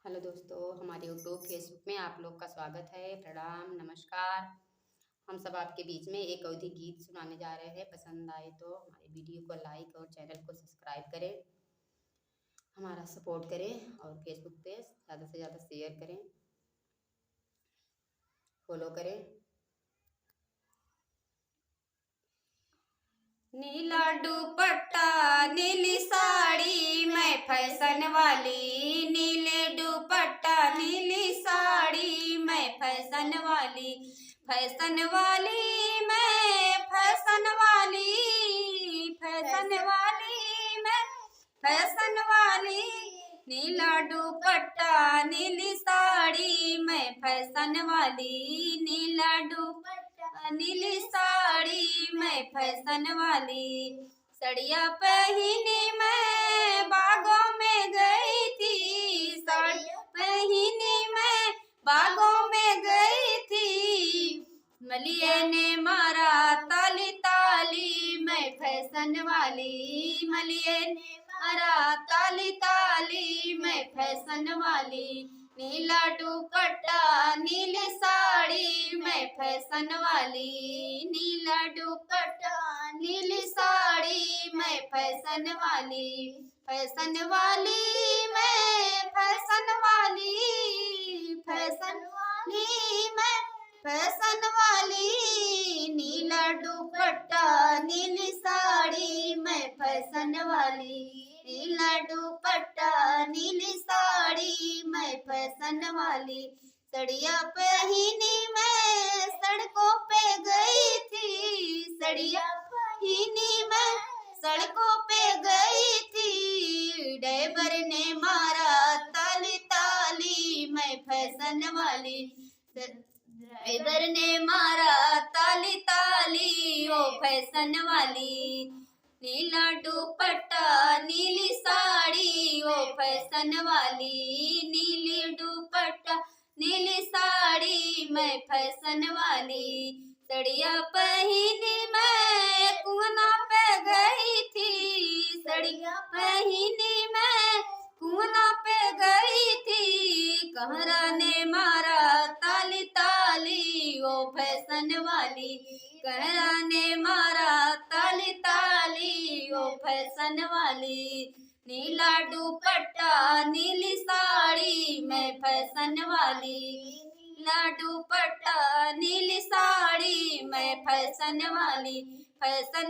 Hello दोस्तों, हमारे YouTube Facebook में आप लोग का स्वागत है। प्रणाम, नमस्कार। हम सब आपके बीच में एक अवधि गीत सुनाने जा रहे हैं। पसंद आए तो हमारे वीडियो को लाइक और चैनल को सब्सक्राइब करें, हमारा सपोर्ट करें और फेसबुक पे ज़्यादा से ज़्यादा शेयर करें, फॉलो करें। नीला दुपट्टा नीली साड़ी मैं फैशन वाली, नीले दुपट्टा नीली साड़ी मैं फैशन वाली, फैशन वाली मैं फैशन वाली, फैशन वाली मैं फैशन वाली। नीला दुपट्टा नीली साड़ी मैं फैशन वाली, नीला दुपट्टा नीली साड़ी मैं फैशन वाली। सड़िया पहनी मैं बागों में गई थी, साड़ी पहनी मैं बागों में गई थी। मलिया ने मारा ताली ताली मैं फैशन वाली, मलिया ने मारा ताली ताली मैं फैशन वाली। नीला दुपट्टा नीली साड़ी मैं फैशन वाली, नीला दुपट्टा नीली साड़ी मैं फैशन वाली, फैशन वाली मैं फैशन वाली, फैशन वाली मैं फैशन वाली। नीला दुपट्टा नीली साड़ी मैं फैशन वाली, नीला दुपट्टा नीली साड़ी मैं फैशन वाली। सड़िया पहनी मैं सड़कों पे गई थी, सड़िया पहनी मैं सड़कों पे गई थी। ड्राइवर ने मारा ताली ताली मैं फैशन वाली, ड्राइवर ने मारा ताली ताली ओ फैशन वाली। नीला दुपट्टा नीली साड़ी ओ फैशन वाली, नीली दुपट्टा नीली साड़ी मैं फैशन वाली। सड़िया पहनी मैं कुआं पे गई थी, सड़िया पहनी मैं कुआं पे गई थी। कहरा ने मारा ताली ताली ओ फैशन वाली, कहरा ने मारा ताली ताली ओ फैशन वाली। नीला दुपट्टा नीली साड़ी मैं फैशन वाली, नीला दुपट्टा नीली साड़ी मैं फैशन वाली, फैशन